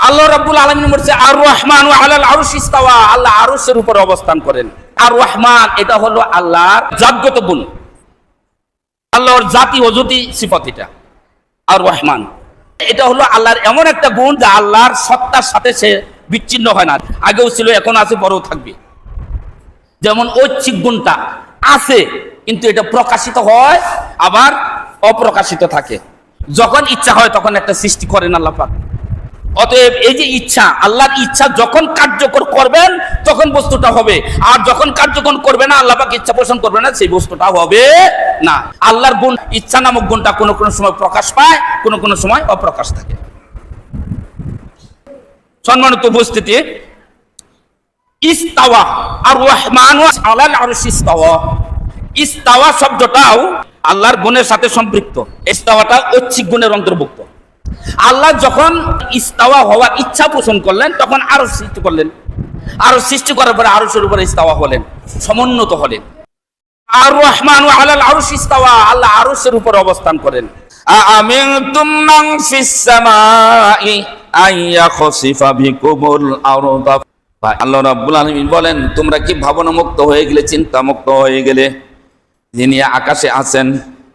আল্লাহ রাব্বুল আলামিন বলেছে আর রহমান আলাল আরশ ইস্তাওয়া, আল্লাহ আরশের উপর অবস্থান করেন। আর রহমান এটা হলো আল্লাহর জাগ্রত গুণ, আল্লাহর জাতি অজুতি সিফাত। এটা আর রহমান এটা হলো আল্লাহর এমন একটা গুণ যা আল্লাহর সত্তার সাথে সে বিচ্ছিন্ন হয় না, আগেও ছিল, এখন আছে, পরেও থাকবে। যেমন ঐচ্ছিক গুণটা আছে, কিন্তু এটা প্রকাশিত হয় আবার অপ্রকাশিত থাকে। যখন ইচ্ছা হয় তখন একটা সৃষ্টি করেন আল্লাহ পাক। অতএব এই যে ইচ্ছা, আল্লাহর ইচ্ছা যখন কার্যকর করবেন তখন বস্তুটা হবে, আর যখন কার্যকর করবে না, আল্লাহ পাক ইচ্ছা পোষণ করবে না, সেই বস্তুটা হবে না। আল্লাহর গুণ, ইচ্ছা নামক গুণটা কোনো কোনো সময় প্রকাশ পায়, কোনো কোনো সময় অপ্রকাশ থাকে। সম্মানিত উপস্থিতি, ইস্তাওয়া আর রহমান আলাল আরশ ইস্তাওয়া, ইস্তাওয়া শব্দটাও আল্লাহর গুণের সাথে সম্পৃক্ত। ইস্তাওয়াটা ঐচ্ছিক গুণের অন্তর্ভুক্ত। আল্লাহ যখন ইস্তাওয়া হওয়ার ইচ্ছা পোষণ করলেন তখন আরশ সৃষ্টি করলেন, আরশ সৃষ্টি করার পরে আরশের উপরে ইস্তাওয়া হলেন, সমুন্নত হলেন। আর রহমান আলাল আরশ ইস্তাওয়া, আল্লাহ আরশের উপর অবস্থান করেন। আমিনতুম মান ফিস সামাই আইয়াখসিফা বিকুমুল আরদা, আল্লাহ রাব্বুল আলামিন বলেন, তোমরা কি ভাবনা মুক্ত হয়ে গেলে, চিন্তা মুক্ত হয়ে গেলে? যিনি আকাশে আছেন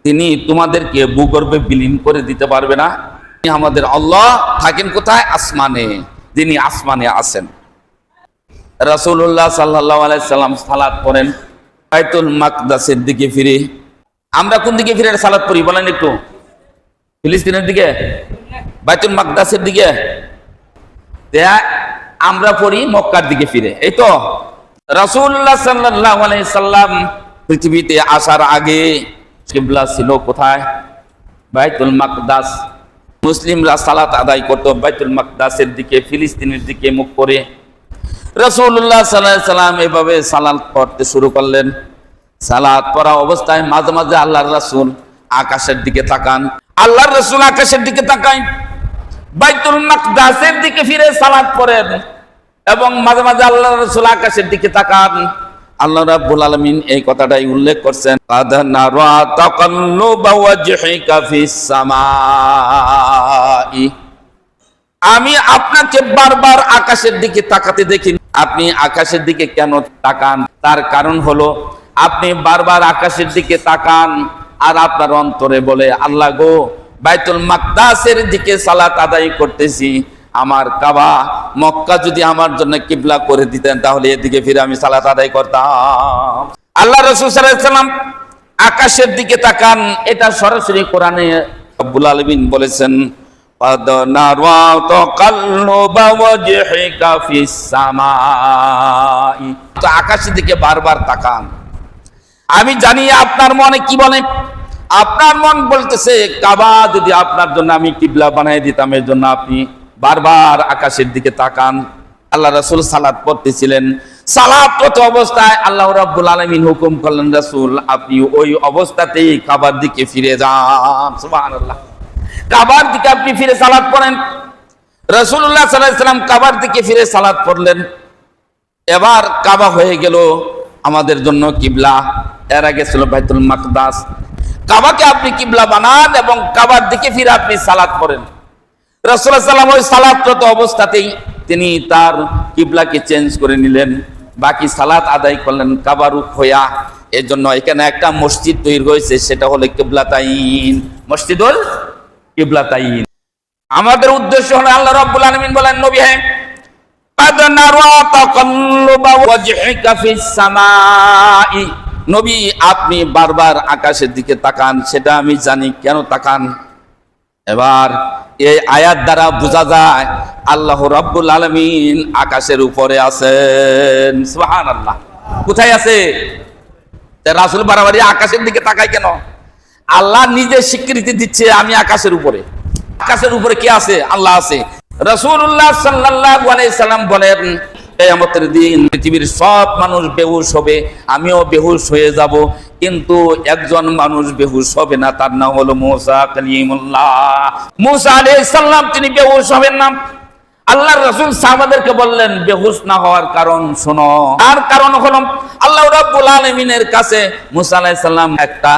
তিনি তোমাদেরকে ভূগর্ভে বিলীন করে দিতে পারবে না? আমাদের আল্লাহ থাকেন কোথায়? আসমানে। যিনি আসমানে আছেন। রাসূলুল্লাহ সাল্লাল্লাহু আলাইহি সাল্লাম সালাত পড়েন বাইতুল মাকদাসের দিকে ফিরে। আমরা কোন দিকে ফিরে সালাত পড়ি বলেন একটু? ফিলিস্তিনের দিকে, বাইতুল মাকদাসের দিকে। আমরা পড়ি মক্কার দিকে ফিরে, এই তো। রাসূলুল্লাহ সাল্লাল্লাহু আলাইহি সাল্লাম পৃথিবীতে আসার আগে কিবলা ছিল কোথায়? বাইতুল মাকদাস। মুসলিমরা সালাত আদায় করত বাইতুল মাকদাসের দিকে, ফিলিস্তিনের দিকে মুখ করে। রাসূলুল্লাহ সাল্লাল্লাহু আলাইহি সাল্লাম এভাবে সালাত পড়তে শুরু করলেন। সালাত পড়া অবস্থায় মাঝে মাঝে আল্লাহর রাসূল আকাশের দিকে তাকান, আল্লাহর রাসূল আকাশের দিকে তাকান, বাইতুল মাকদাসের দিকে ফিরে সালাত পড়েন, এবং মাঝে মাঝে আল্লাহর রাসূল আকাশের দিকে তাকান। আল্লাহ রাব্বুল আলামিন এই কথাটাই উল্লেখ করছেন, আদানারা তাকাল্লুবা ওয়াজহিকা ফিস সামাই, আমি আপনাকে বারবার আকাশের দিকে তাকাতে দেখি। আপনি আকাশের দিকে কেন তাকান? তার কারণ হলো আপনি বারবার আকাশের দিকে তাকান আর আপনার অন্তরে বলে, আল্লাহ গো, বাইতুল মাকদাসের দিকে সালাত আদায় করতেছি, আমার কাবা মক্কা যদি আমার জন্য কিবলা করে দিতেন তাহলে এদিকে ফিরে আমি সালাত আদায় করতাম। আল্লাহ রাসূল সাল্লাল্লাহু আলাইহি ওয়াসাল্লাম আকাশের দিকে তাকান, এটা সরাসরি কোরআনে রব্বুল আলামিন বলেছেন, قد نرى تقلب وجهك في السماء, তো আকাশের দিকে বারবার তাকান। আমি জানি আপনার মনে কি বলে। আপনার মন বলতেছে, কাবা যদি আপনার জন্য আমি কিবলা বানাই দিতাম, এর জন্য আপনি বারবার আকাশের দিকে তাকান। আল্লাহ রাসূল সালাত পড়তেছিলেন, সালাত পড়তে অবস্থায় আল্লাহ রাব্বুল আলামিন হুকুম করলেন, রাসূল আপনি ওই অবস্থাতেই কাবার দিকে ফিরে যান। সুবহানাল্লাহ। কাবার দিকে আপনি ফিরে সালাত পড়েন। রাসূলুল্লাহ সাল্লাল্লাহু আলাইহি ওয়াসাল্লাম কাবার দিকে ফিরে সালাত পড়লেন। এবার কাবা হয়ে গেল আমাদের জন্য কিবলা। এর আগে ছিল বাইতুল মাকদাস। কাবাকে আপনি কিবলা বানান এবং কাবার দিকে ফিরে আপনি সালাত পড়েন। রাসূলুল্লাহ সাল্লাল্লাহু আলাইহি ওয়াসাল্লাম ওই সালাতরত অবস্থাতেই তিনি তার কিবলাকে চেঞ্জ করে নিলেন, বাকি সালাত আদায় করলেন কাবার রূপ হইয়া। এর জন্য এখানে একটা মসজিদ তৈরি হয়েছে, সেটা হলো কিবলাতাইন, মসজিদুল কিবলাতাইন। আমাদের উদ্দেশ্য হলো, আল্লাহ রাব্বুল আলামিন বলেন, নবী হে, قد نرى تقلب وجهك في السماء, নবী আপনি বারবার আকাশের দিকে তাকান, সেটা আমি জানি কেন তাকান। এবার এই আয়াত দ্বারা বোঝা যায় আল্লাহ রাব্বুল আলামিন আকাশের উপরে আছেন। সুবহানাল্লাহ। কোথায় আছে? রাসূল বারবার আকাশের দিকে তাকায় কেন? আল্লাহ নিজে স্বীকৃতি দিচ্ছে, আমি আকাশের উপরে। আকাশের উপরে কে আছে? আল্লাহ আছে। রাসূলুল্লাহ সাল্লাল্লাহু আলাইহি সাল্লাম বলেন, কিয়ামতের দিন পৃথিবীর সব মানুষ বেহুশ হবে, আমিও বেহুশ হয়ে যাব, কিন্তু একজন মানুষ বেহুশ হবে না, তার নাম হলো মুসা কালিমুল্লাহ। মুসা আলাইহিস সালাম তিনি বেহুশ হবেন না। আল্লাহর রাসূল সাহাবাদেরকে বললেন, বেহুশ না হওয়ার কারণ শোনো। আর কারণ হলো, আল্লাহ রাব্বুল আলামিনের কাছে মুসা আলাইহিস সালাম একটা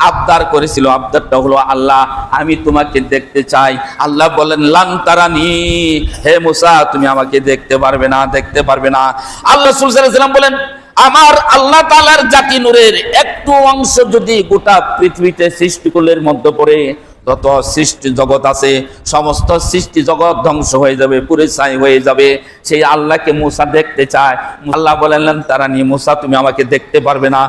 আবদার করেছিল। আবদারটা হলো, আল্লাহ আমি তোমাকে দেখতে চাই। আল্লাহ বলেন লান তারানি, হে মুসা তুমি আমাকে দেখতে পারবে না, দেখতে পারবে না। আল্লাহ রাসূল সাল্লাল্লাহু আলাইহি ওয়াসাল্লাম বলেন, আমার আল্লাহ তাআলার জাতি নূরের একটু অংশ যদি গোটা পৃথিবীতে সৃষ্টিকুলের মধ্যে পড়ে, যত সৃষ্টি জগৎ আছে সমস্ত সৃষ্টি জগৎ ধ্বংস হয়ে যাবে, পুরে ছাই হয়ে যাবে। সেই আল্লাহকে মুসা দেখতে চায়। আল্লাহ বলেন তারা নিয়ে, মুসা তুমি আমাকে দেখতে পারবে না।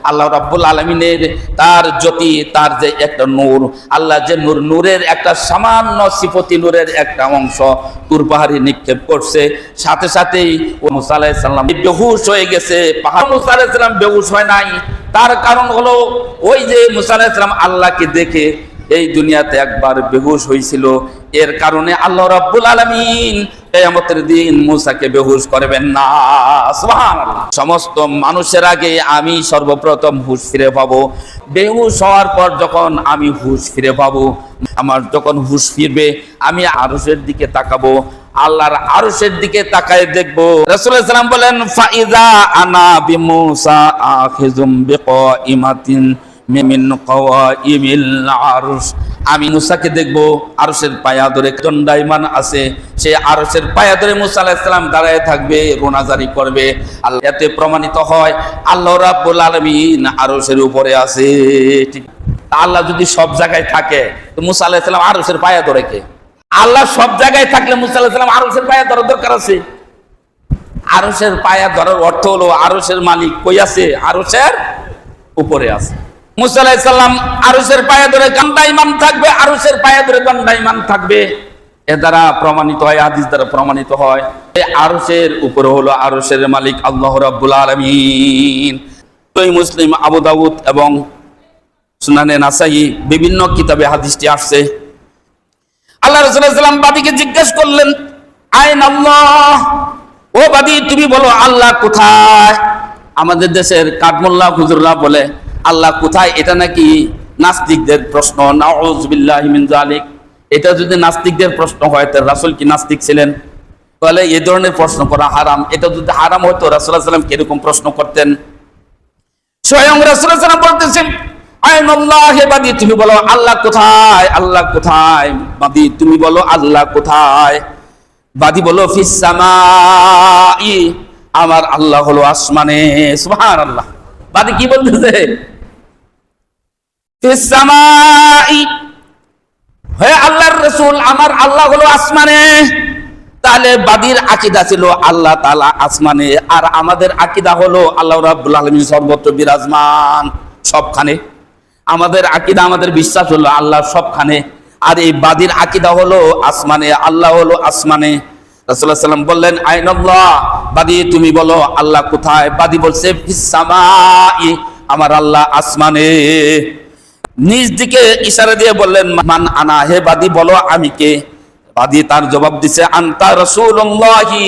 আল্লাহ রাব্বুল আলামিনের তার জ্যোতি, তার যে একটা নূর, আল্লাহ যে নূরের একটা সামান্য সিফতি, নূরের একটা অংশ তুর পাহাড়ে নিক্ষেপ করছে। সাথে সাথেই মুসা আলাইহিস সালাম বেহুশ হয়ে গেছে। পাহাড় মুসা আলাইহিস সালাম বেহুশ হয় নাই, তার কারণ হলো ওই যে মুসা আলাইহিস সালাম আল্লাহকে দেখে এই দুনিয়াতে একবার বেহুশ হয়েছিল। এর কারণে আল্লাহ রাব্বুল আলামিন কিয়ামতের দিন মুসাকে বেহুশ করবেন না। সুবহানাল্লাহ। সমস্ত মানুষের আগে আমি সর্বপ্রথম হুঁশ ফিরে পাবো। বেহুশ হওয়ার পর যখন আমি হুঁশ ফিরে পাবো, আমার যখন হুঁশ ফিরবে আমি আরশের দিকে তাকাবো, আল্লাহর আরশের দিকে তাকায় দেখবো। রাসূলুল্লাহ সাল্লাল্লাহু আলাইহি ওয়াসাল্লাম বলেন ফাইজা আনা বিমুসা আখিযুম বিকাইমাতিন মিন কাওয়াইমিল আরশ, আমি মুসাকে দেখবো আরশের পায়া ধরে দণ্ডায়মান আছে। সে আরশের পায়া ধরে মুসা আলাইহিস সালাম দাঁড়ায় থাকবে, রোনাজারি করবে। আল্লাহ এতে প্রমাণিত হয় আল্লাহ রাব্বুল আলামিন আরশের উপরে আছে। ঠিক, আল্লাহ যদি সব জায়গায় থাকে তো মুসা আলাইহিস সালাম আরশের পায়া ধরে কে? আল্লাহ সব জায়গায় থাকলে মুসা আলাইহিস সালাম আরশের পায়া ধরার দরকার আছে? আরশের পায়া ধরার অর্থ হলো আরশের মালিক কই আছে? আরশের উপরে আছে। মুসা আলাইহিস সালাম আরশের পায়ে ধরে দণ্ডায়মান থাকবে, আরশের পায়ে ধরে দণ্ডায়মান থাকবে। এ দ্বারা প্রমাণিত হয়, হাদিস দ্বারা প্রমাণিত হয় এই আরশের উপরে হলো আরশের মালিক আল্লাহ রাব্বুল আলামিন। সহিহ মুসলিম, আবু দাউদ এবং সুনানে নাসাই বিভিন্ন কিতাবে হাদিসটি আসছে। আল্লাহ রাসূল সাল্লাল্লাহু আলাইহি ওয়াসাল্লাম বাদীকে জিজ্ঞেস করলেন, আইন আল্লাহ, ও বাদী তুমি বলো আল্লাহ কোথায়? আমাদের দেশের কাঠমোল্লা হুজুররা বলে আল্লাহ কোথায়, এটা নাকি নাস্তিকদের প্রশ্ন। নাউযুবিল্লাহি মিন যালিক। এটা যদি নাস্তিকদের প্রশ্ন হয় তো রাসূল কি নাস্তিক ছিলেন? তাহলে এই ধরনের প্রশ্ন করা হারাম। এটা যদি হারাম হতো রাসূলুল্লাহ সাল্লাল্লাহু আলাইহি ওয়াসাল্লাম কি এরকম প্রশ্ন করতেন? স্বয়ং রাসূলুল্লাহ সাল্লাল্লাহু আলাইহি ওয়াসাল্লাম বলতেছেন, আইনাল্লাহ, হে বাদী তুমি বলো আল্লাহ কোথায়? আল্লাহ কোথায়? বাদী তুমি বলো আল্লাহ কোথায়? বাদী বলো ফিস সামাই, আমার আল্লাহ হলো আসমানে। সুবহানাল্লাহ। বাদী কি বলতেছে? ফিস সামাই, হে আল্লাহর রাসূল আমার আল্লাহ হলো আসমানে। তাহলে বাদীর আকীদা ছিল আল্লাহ তাআলা আসমানে, আর আমাদের আকীদা হলো আল্লাহ রাব্বুল আলামিন সর্বত্র বিরাজমান, সবখানে। আমাদের আকীদা, আমাদের বিশ্বাস হলো আল্লাহ সবখানে, আর এই বাদীর আকীদা হলো আসমানে, আল্লাহ হলো আসমানে। রাসূলুল্লাহ সাল্লাল্লাহু আলাইহি ওয়াসাল্লাম বললেন, আইনাল্লাহ, বাদী তুমি বলো আল্লাহ কোথায়? বাদী বলছে ফিস সামাই, আমার আল্লাহ আসমানে। নিজ দিকে ইশারা দিয়ে বললেন, মান আনা, হে বাদী বলো আমি কে? বাদী তার জবাব দিছে, আনতা রাসূলুল্লাহি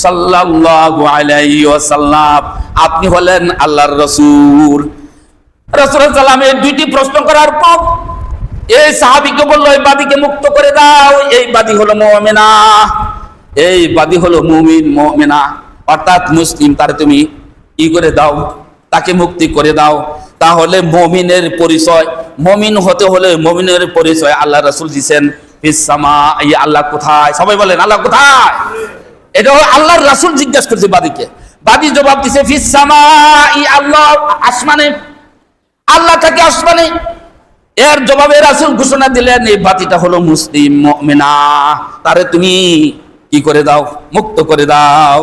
সাল্লাল্লাহু আলাইহি ওয়াসাল্লাম, আপনি হলেন আল্লাহর রাসূল। রাসূলুল্লাহ সাল্লাল্লাহু আলাইহি ওয়াসাল্লাম এই দুইটি প্রশ্ন করার পর এই সাহাবীকে বলল, এই বাদীকে মুক্ত করে দাও। এই বাদী হলো মুমিনা, এই বাদী হলো মুমিন, মুমিনা অর্থাৎ মুসলিম। তার তুমি কি করে দাও, তাকে মুক্তি করে দাও। তাহলে মুমিনের পরিচয়, মুমিন হতে হলে মুমিনের পরিচয় আল্লাহ রাসূল দিয়েছেন ফিস সামাই, আল্লাহ কোথায়? সবাই বলেন আল্লাহ কোথায়? এটা হলো আল্লাহর রাসূল জিজ্ঞেস করছে বাদীকে। বাদী জবাব দিছে ফিস সামাই, আল্লাহ আসমানে। আল্লাহ থাকে আসমানে। এর জবাবে রাসূল ঘোষণা দিলেন, এই বাদীটা হলো মুসলিম, মুমিনা, তারে তুমি কি করে দাও, মুক্ত করে দাও।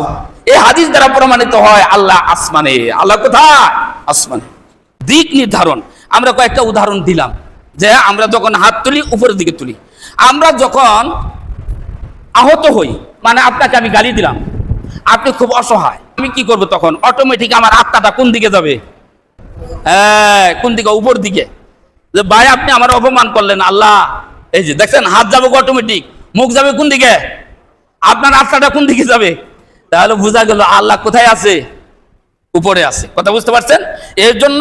এই হাদিস দ্বারা প্রমাণিত হয় আল্লাহ আসমানে। আল্লাহ কোথায়? আসমানে। দিক নির্ধারণ আমরা কয়েকটা উদাহরণ দিলাম, যে আমরা যখন হাত তুলি উপরের দিকে তুলি। আমরা যখন আহত হই, মানে আপনাকে আমি গালি দিলাম, আপনি খুব অসহায়, আমি কি করব তখন? অটোমেটিক আমার আত্মাটা কোন দিকে যাবে? হ্যাঁ, কোন দিকে? উপর দিকে। যে ভাই আপনি আমার অপমান করলেন, আল্লাহ, এই যে দেখছেন হাত যাবে অটোমেটিক, মুখ যাবে কোন দিকে? আপনার আত্মাটা কোন দিকে যাবে? তাহলে বোঝা গেল আল্লাহ কোথায় আছে? উপরে আছে। কথা বুঝতে পারছেন? এর জন্য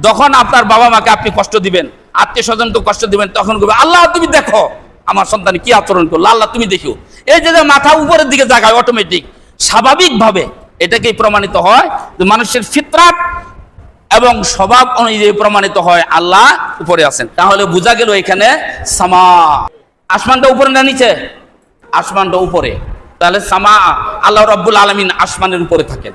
যখন আপনার বাবা মাকে আপনি কষ্ট দিবেন, আত্মীয় স্বজনকে কষ্ট দিবেন, তখন বলবে আল্লাহ তুমি দেখো আমার সন্তান কি আচরণ করলো, আল্লাহ তুমি দেখো। এই যে মাথা উপরের দিকে জাগায় অটোমেটিক, স্বাভাবিকভাবে, এটাকেই প্রমাণিত হয় যে মানুষের ফিতরাত এবং স্বভাব অনুযায়ী প্রমাণিত হয় আল্লাহ উপরে আছেন। তাহলে বোঝা গেল এখানে সামা, আসমানটা উপরে না নিচে? আসমানটা উপরে। তাহলে সামা, আল্লাহ রাব্বুল আলামিন আসমানের উপরে থাকেন।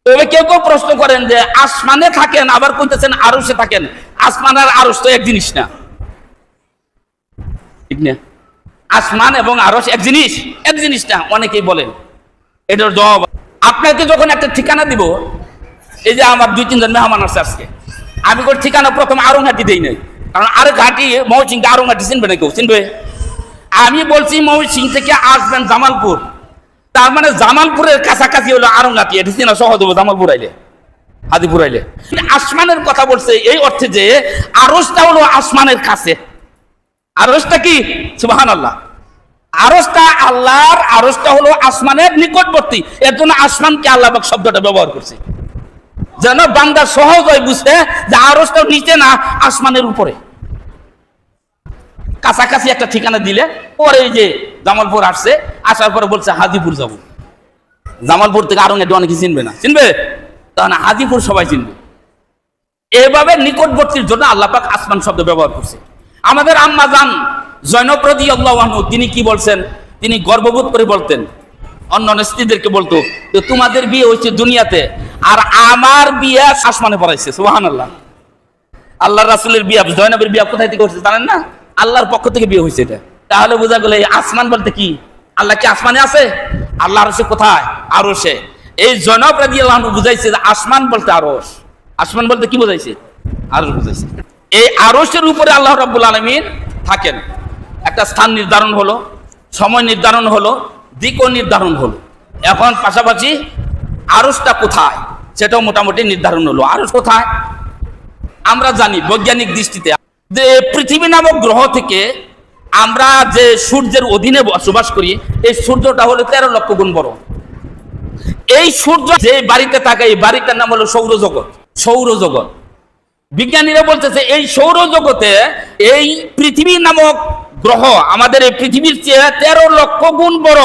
তবে কেউ কেউ প্রশ্ন করেন যে আসমানে থাকেন আবার কইতেছেন আরশে থাকেন, আসমান আর আরশ তো এক জিনিস না, ঠিক না? আসমান এবং আরশ এক জিনিস? এক জিনিস না, অনেকেই বলেন। এটার জবাব, আপনাকে যখন একটা ঠিকানা দিব, এই যে আমার 2-3 জন মেহমান আসছে আজকে, আমি কোন ঠিকানা প্রথম আরংঘাটি দেই নাই, কারণ আর ঘাটি ময়মনসিংহ আরংঘাটি চিনবে না কেউ, চিনবে? আমি বলছি ময়মনসিংহ থেকে আসবেন জামালপুর, তার মানে জামালপুরের কাছাকাছি হলো আরংঘাটি, এটা চিনা সহজ হবে জামালপুর আইলে, হাদিপুর আইলে। আসমানের কথা বলছে এই অর্থে যে আরশটা হলো আসমানের কাছে। আরশটা কি? সুবহানাল্লাহ। আরশটা আল্লাহর, আরশটা হলো আসমানের নিকটবর্তী, এর জন্য আসমানকে আল্লাহ পাক শব্দটা ব্যবহার করছে, যেন বান্দা সহজ হয় বুঝতে যে আরশটা নিচে না, আসমানের উপরে। কাছাকাছি একটা ঠিকানা দিলে পরে যে জামালপুর আসছে, আসার পরে বলছে হাজিপুর যাব। জামালপুর থেকে আরংঘাটি অনেকে চিনবে না, চিনবে? তখন হাজিপুর সবাই চিনবে। এভাবে নিকটবর্তীর জন্য আল্লাহ পাক আসমান শব্দ ব্যবহার করছে। আমাদের আম্মা জান জয়নব রাদিয়াল্লাহু আনহু তিনি কি বলছেন? তিনি গর্ববোধ করে বলতেন, অন্য স্ত্রীদেরকে বলতো যে তোমাদের বিয়ে হয়েছে দুনিয়াতে, আর আমার বিয়ে আসমানে পড়াইছে। সুবহানাল্লাহ। আল্লাহর রাসূলের বিয়ে, জয়নবের বিয়ে কোথায় থেকে হয়েছে জানেন না? আল্লাহর পক্ষ থেকে বিয়ে হয়েছে এটা। তাহলে বোঝা গেল এই আসমান বলতে কি? আল্লাহ কি আসমানে আছে? আল্লাহ আরশে কোথায়? আরশে। এই জয়নব রাদিয়াল্লাহু আনহু বুঝাইছে যে আসমান বলতে আরশ। আসমান বলতে কি বুঝাইছে? আরশ বুঝাইছে। এই আরশের উপরে আল্লাহ রাব্বুল আলামিন থাকেন। একটা স্থান নির্ধারণ হলো, সময় নির্ধারণ হলো, দিকও নির্ধারণ হলো। এখন পাশাপাশি আরশটা কোথায় সেটাও মোটামুটি নির্ধারণ হলো। আরশ কোথায় আমরা জানি বৈজ্ঞানিক দৃষ্টিতে, যে পৃথিবী নামক গ্রহ থেকে আমরা যে সূর্যের অধীনে বসবাস করি, এই সূর্যটা হলো 13 লক্ষ গুণ বড়। এই সূর্য যে বাড়িতে থাকে, এই বাড়িটার নাম হলো সৌরজগৎ। সৌরজগৎ, বিজ্ঞানীরা বলতেছে এই সৌরজগতে এই পৃথিবী নামক গ্রহ আমাদের এই পৃথিবীর চেয়ে 13 লক্ষ গুণ বড়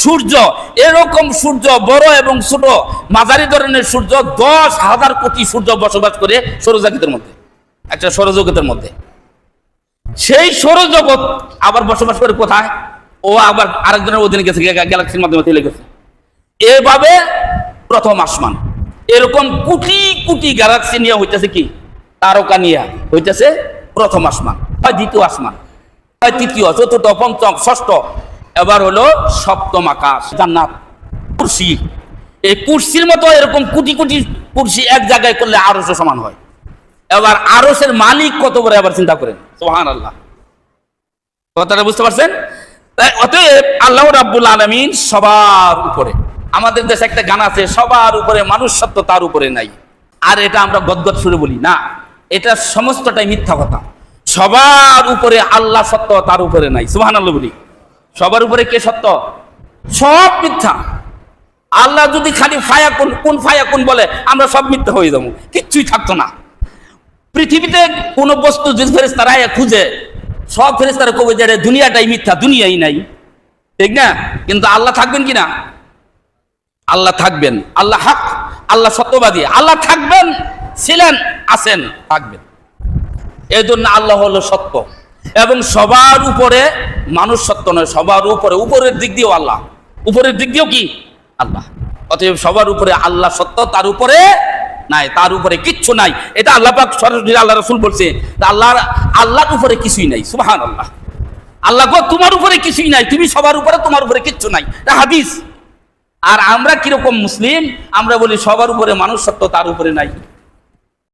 সূর্য। এরকম সূর্য বড় এবং ছোট মাঝারি ধরনের সূর্য 10,000 কোটি সূর্য বসবাস করে সৌরজগতের মধ্যে, একটা সৌরজগতের মধ্যে। সেই সৌরজগৎ আবার বসবাস করে কোথায়? ও আবার আরেকজনের অধীনে গেছে, গ্যালাক্সির মাধ্যমে চলে গেছে। এভাবে প্রথম আসমান, এরকম কোটি কোটি গ্যালাক্সি নিয়ে হইতেছে কি? তারকা নিয়ে হইতেছে প্রথম আসমান, হয় দ্বিতীয় আসমান, হয় তৃতীয়, চতুর্থ, পঞ্চম, ষষ্ঠ, এবার হলো সপ্তম আকাশ, জান্নাত, কুরসি। এই কুরসির মতো এরকম কোটি কোটি কুরসি এক জায়গায় করলে আরশের সমান হয়। এবার আরশের মালিক কত বড় এবার চিন্তা করেন। সুবহানাল্লাহ। কথাটা বুঝতে পারছেন? তাই অতএব আল্লাহ রাব্বুল আলামিন সবার উপরে। আমাদের দেশে একটা গান আছে, সবার উপরে মানুষ সত্য তার উপরে নাই। আর এটা আমরা গদগদ সুরে বলি না, এটা সমস্তটাই মিথ্যা কথা। সবার উপরে আল্লাহ সত্য, তার উপরে নাই। সুবহানাল্লাহ বলি। সবার উপরে কে সত্য? সব মিথ্যা। আল্লাহ যদি খালি ফায়াকুন, কোন ফায়াকুন বলে, আমরা সব মিথ্যা হয়ে যাবো, কিচ্ছুই থাকতো না। পৃথিবীতে কোন বস্তু যদি ফেরেশতারা খুঁজে, সব ফেরেশতারা কবে যে দুনিয়াটাই মিথ্যা, দুনিয়াই নাই, ঠিক না? কিন্তু আল্লাহ থাকবেন কিনা? আল্লাহ থাকবেন। আল্লাহ হক, আল্লাহ সত্যবাদী। আল্লাহ থাকবেন, ছিলেন, আছেন, থাকবেন। এই জন্য আল্লাহ হলো সত্য, এবং সবার উপরে মানুষ সত্য নয়, সবার উপরে, উপরের দিক দিয়েও আল্লাহ, উপরের দিক দিয়েও কি? আল্লাহ। অতএব সবার উপরে আল্লাহ সত্য, তার উপরে নাই, তার উপরে কিচ্ছু নাই। এটা আল্লাহ পাক সরাসরি আল্লাহ রাসূল বলছে, আল্লাহর উপরে কিছুই নাই। সুবহানাল্লাহ। আল্লাহ গো তোমার উপরে কিছুই নাই, তুমি সবার উপরে, তোমার উপরে কিচ্ছু নাই, এটা হাদিস। আর আমরা কিরকম মুসলিম, আমরা বলি সবার উপরে মানুষ সত্য, তার উপরে নাই।